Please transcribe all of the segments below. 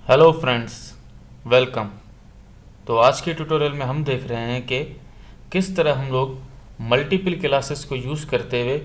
Hello friends, welcome. तो आज के ट्यूटोरियल में हम देख रहे हैं कि किस तरह हम लोग मल्टीपल क्लासेस को यूज़ करते हुए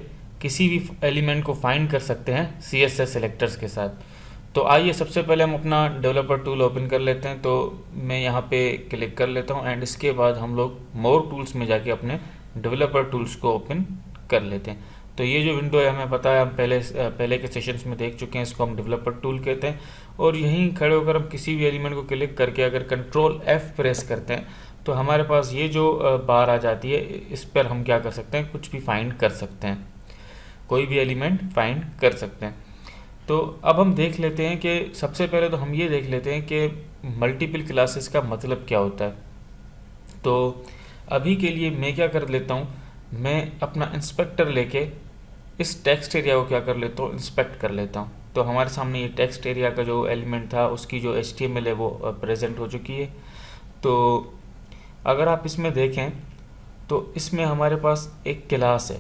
किसी भी एलिमेंट को फाइंड कर सकते हैं CSS सेलेक्टर्स के साथ। तो आइए सबसे पहले हम अपना डेवलपर टूल ओपन कर लेते हैं। तो मैं यहाँ पे क्लिक कर लेता हूँ एंड इसके बाद हम लोग मोर टूल्स में जाके अपने डेवलपर टूल्स को ओपन कर लेते हैं। तो ये जो विंडो है हमें पता है, हम पहले के सेशंस में देख चुके हैं, इसको हम डेवलपर टूल कहते हैं। और यहीं खड़े होकर हम किसी भी एलिमेंट को क्लिक करके अगर कंट्रोल F प्रेस करते हैं तो हमारे पास ये जो बार आ जाती है, इस पर हम क्या कर सकते हैं, कुछ भी फाइंड कर सकते हैं, कोई भी एलिमेंट फाइंड कर सकते हैं। तो अब हम देख लेते हैं कि सबसे पहले तो हम ये देख लेते हैं कि मल्टीपल क्लासेस का मतलब क्या होता है। तो अभी के लिए मैं क्या कर लेता हूँ, मैं अपना इंस्पेक्टर लेके इस टेक्स्ट एरिया को क्या कर लेता हूँ, इंस्पेक्ट कर लेता हूँ। तो हमारे सामने ये टेक्स्ट एरिया का जो एलिमेंट था उसकी जो HTML है वो प्रेजेंट हो चुकी है। तो अगर आप इसमें देखें तो इसमें हमारे पास एक क्लास है।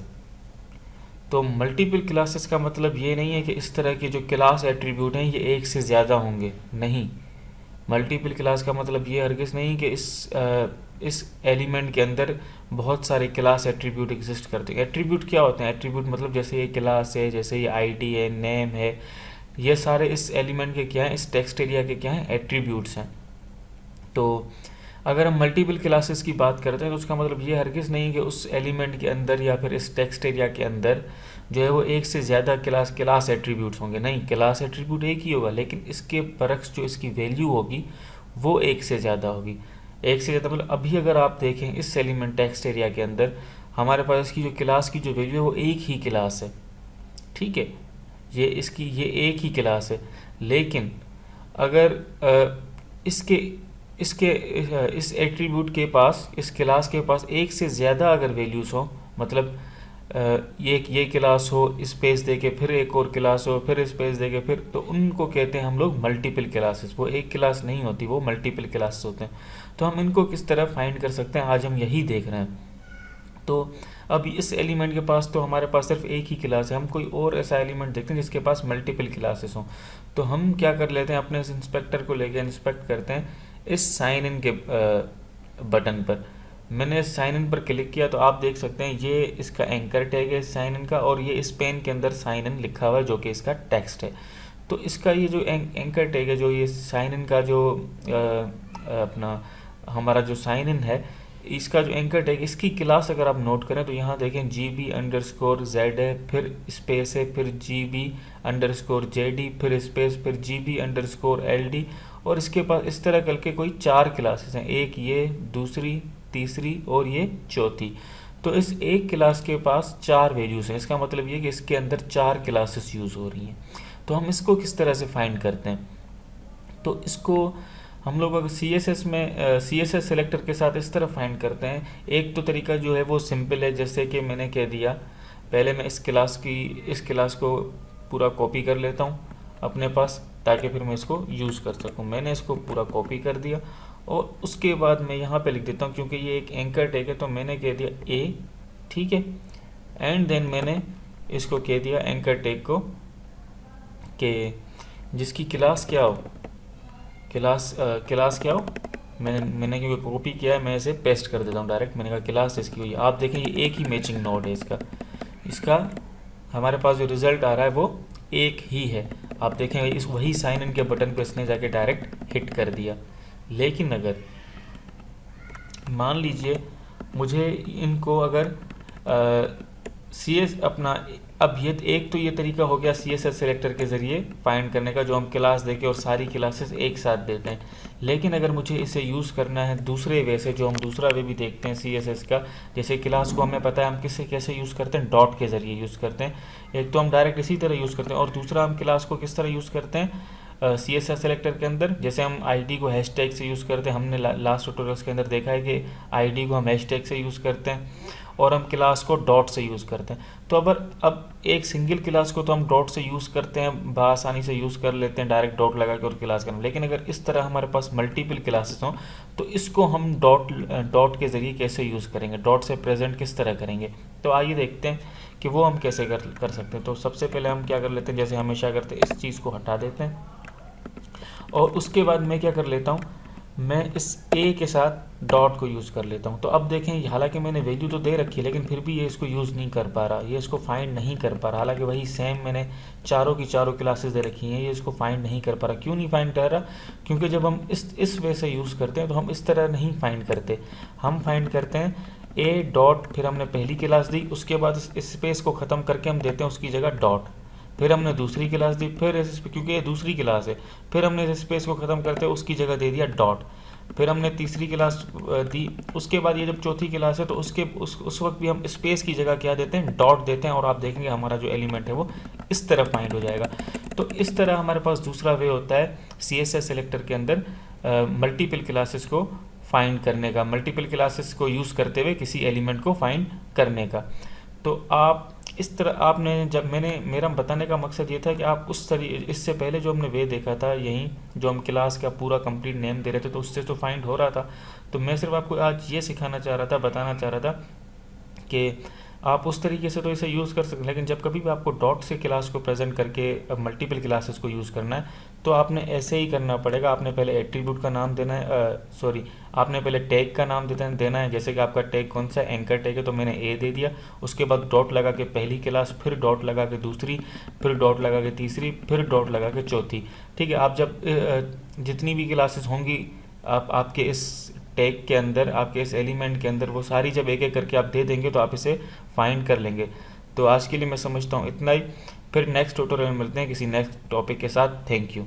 तो मल्टीपल क्लासेस का मतलब ये नहीं है कि इस तरह के जो क्लास एट्रीब्यूट हैं ये एक से ज़्यादा होंगे, नहीं। मल्टीपल क्लास का मतलब ये हरगिज़ नहीं कि इस एलिमेंट के अंदर बहुत सारे क्लास एट्रीब्यूट एग्जिस्ट करते हैं। एट्रीब्यूट क्या होते हैं? एट्रीब्यूट मतलब जैसे ये क्लास है, जैसे ये आईडी है, नेम है, ये सारे इस एलिमेंट के क्या हैं, इस टेक्स्ट एरिया के क्या हैं, एट्रीब्यूट्स हैं। तो अगर हम मल्टीपल क्लासेस की बात करते हैं तो उसका मतलब ये हरगिज़ नहीं कि उस एलिमेंट के अंदर या फिर इस टेक्स्ट एरिया के अंदर जो है वो एक से ज़्यादा क्लास एट्रीब्यूट्स होंगे, नहीं। क्लास एट्रीब्यूट एक ही होगा, लेकिन इसके बरक्स जो इसकी वैल्यू होगी वो एक से ज़्यादा होगी। एक से ज़्यादा मतलब अभी अगर आप देखें इस एलिमेंट टेक्स्ट एरिया के अंदर हमारे पास इसकी जो क्लास की जो वैल्यू है वो एक ही क्लास है, ठीक है। ये एक ही क्लास है। लेकिन अगर इसके इसके इस एट्रीब्यूट के पास, इस क्लास के पास एक से ज़्यादा अगर वैल्यूज़ हो, मतलब ये क्लास हो, स्पेस दे के फिर एक और क्लास हो, फिर स्पेस दे के फिर, तो उनको कहते हैं हम लोग मल्टीपल क्लासेस। वो एक क्लास नहीं होती, वो मल्टीपल क्लासेस होते हैं। तो हम इनको किस तरह फाइंड कर सकते हैं, आज हम यही देख रहे हैं। तो अब इस एलिमेंट के पास तो हमारे पास सिर्फ एक ही क्लास है, हम कोई और ऐसा एलिमेंट देखते हैं जिसके पास मल्टीपल क्लासेस हों। तो हम क्या कर लेते हैं, अपने इस इंस्पेक्टर को लेके इंस्पेक्ट करते हैं इस साइन इन के बटन पर। मैंने साइन इन पर क्लिक किया तो आप देख सकते हैं ये इसका एंकर टैग है साइन इन का, और ये इस पेन के अंदर साइन इन लिखा हुआ है जो कि इसका टेक्स्ट है। तो इसका ये जो एंकर टैग है, जो ये साइन इन का जो अपना हमारा जो साइन इन है, इसका जो एंकर टैग, इसकी क्लास अगर आप नोट करें तो यहाँ देखें GB_Z है, फिर स्पेस है, फिर GB_JD, फिर स्पेस, फिर GB_LD, और इसके पास इस तरह करके कोई 4 क्लासेस हैं, एक ये, दूसरी, तीसरी और ये चौथी। तो इस एक क्लास के पास 4 वैल्यूज़ हैं। इसका मतलब ये कि इसके अंदर 4 क्लासेस यूज़ हो रही हैं। तो हम इसको किस तरह से फाइंड करते हैं, तो इसको हम लोग अगर CSS में CSS सेलेक्टर के साथ इस तरह फाइंड करते हैं। एक तो तरीका जो है वो सिंपल है, जैसे कि मैंने कह दिया, पहले मैं इस क्लास को पूरा कॉपी कर लेता हूँ अपने पास, ताकि फिर मैं इसको यूज़ कर सकूँ। मैंने इसको पूरा कॉपी कर दिया और उसके बाद मैं यहाँ पे लिख देता हूँ, क्योंकि ये एक एंकर टैग है तो मैंने कह दिया A, ठीक है। एंड देन मैंने इसको कह दिया एंकर टैग को कि जिसकी क्लास क्या हो, क्लास क्या हो, मैंने क्योंकि कॉपी किया है मैं इसे पेस्ट कर देता हूँ डायरेक्ट। मैंने कहा क्लास इसकी हुई। आप देखें ये एक ही मैचिंग नोड है इसका हमारे पास जो रिज़ल्ट आ रहा है वो एक ही है। आप देखें इस वही साइन इन के बटन पर इसने जाके डायरेक्ट हिट कर दिया। लेकिन अगर मान लीजिए मुझे इनको अगर अपना, अब ये एक तो ये तरीका हो गया CSS सेलेक्टर के ज़रिए फाइंड करने का, जो हम क्लास देके और सारी क्लासेस एक साथ देते हैं। लेकिन अगर मुझे इसे यूज़ करना है दूसरे वे से, जो हम दूसरा वे भी देखते हैं CSS का, जैसे क्लास को हमें पता है हम किससे कैसे यूज़ करते हैं, डॉट के ज़रिए यूज़ करते हैं। एक तो हम डायरेक्ट इसी तरह यूज़ करते हैं, और दूसरा हम क्लास को किस तरह यूज़ करते हैं CSS सेलेक्टर के अंदर, जैसे हम ID को हैशटैग से यूज़ करते हैं। हमने लास्ट ट्यूटोरियल्स के अंदर देखा है कि ID को हम हैशटैग से यूज़ करते हैं और हम क्लास को डॉट से यूज़ करते हैं। तो अब एक सिंगल क्लास को तो हम डॉट से यूज़ करते हैं, बआसानी से यूज़ कर लेते हैं डायरेक्ट डॉट लगा के और क्लास करना। लेकिन अगर इस तरह हमारे पास मल्टीपल क्लासेस हों तो इसको हम डॉट के ज़रिए कैसे यूज़ करेंगे, डॉट से प्रेजेंट किस तरह करेंगे। तो आइए देखते हैं कि वो हम कैसे कर सकते हैं। तो सबसे पहले हम क्या कर लेते हैं, जैसे हमेशा करते हैं, इस चीज़ को हटा देते हैं और उसके बाद मैं क्या कर लेता हूँ, मैं इस ए के साथ डॉट को यूज़ कर लेता हूँ। तो अब देखें, हालांकि मैंने वैल्यू तो दे रखी है लेकिन फिर भी ये इसको यूज़ नहीं कर पा रहा, ये इसको फाइंड नहीं कर पा रहा। हालांकि वही सेम मैंने चारों की चारों क्लासेस दे रखी हैं, ये इसको फाइंड नहीं कर पा रहा। क्यों नहीं फाइंड कर रहा? क्योंकि जब हम इस वे से यूज़ करते हैं तो हम इस तरह नहीं फाइंड करते, हम फाइंड करते हैं ए डॉट, फिर हमने पहली क्लास दी, उसके बाद इस स्पेस को ख़त्म करके हम देते हैं उसकी जगह डॉट, फिर हमने दूसरी क्लास दी, फिर क्योंकि ये दूसरी क्लास है, फिर हमने इस स्पेस को ख़त्म करते उसकी जगह दे दिया डॉट, फिर हमने तीसरी क्लास दी, उसके बाद ये जब चौथी क्लास है तो उस वक्त भी हम स्पेस की जगह क्या देते हैं, डॉट देते हैं, और आप देखेंगे हमारा जो एलिमेंट है वो इस तरह फाइंड हो जाएगा। तो इस तरह हमारे पास दूसरा वे होता है CSS सेलेक्टर के अंदर मल्टीपल क्लासेस को फाइंड करने का, मल्टीपल क्लासेस को यूज़ करते हुए किसी एलिमेंट को फाइंड करने का। तो आप इस तरह, आपने जब मेरा बताने का मकसद ये था कि आप इससे पहले जो हमने वे देखा था, यहीं जो हम क्लास का पूरा कंप्लीट नेम दे रहे थे तो उससे तो फाइंड हो रहा था। तो मैं सिर्फ आपको आज ये सिखाना चाह रहा था, बताना चाह रहा था कि आप उस तरीके से तो इसे यूज़ कर सकते हैं, लेकिन जब कभी भी आपको डॉट से क्लास को प्रेजेंट करके मल्टीपल क्लासेस को यूज़ करना है तो आपने ऐसे ही करना पड़ेगा। आपने पहले एट्रीब्यूट का नाम देना है, आपने पहले टैग का नाम देना है। जैसे कि आपका टैग कौन सा एंकर टैग है, तो मैंने ए दे दिया, उसके बाद डॉट लगा के पहली क्लास, फिर डॉट लगा के दूसरी, फिर डॉट लगा के तीसरी, फिर डॉट लगा के चौथी। ठीक है, आप जब जितनी भी क्लासेस होंगी आपके इस टैग के अंदर, आपके इस एलिमेंट के अंदर, वो सारी जब एक एक करके आप दे देंगे तो आप इसे फाइंड कर लेंगे। तो आज के लिए मैं समझता हूँ इतना ही, फिर नेक्स्ट ट्यूटोरियल में मिलते हैं किसी नेक्स्ट टॉपिक के साथ। Thank you.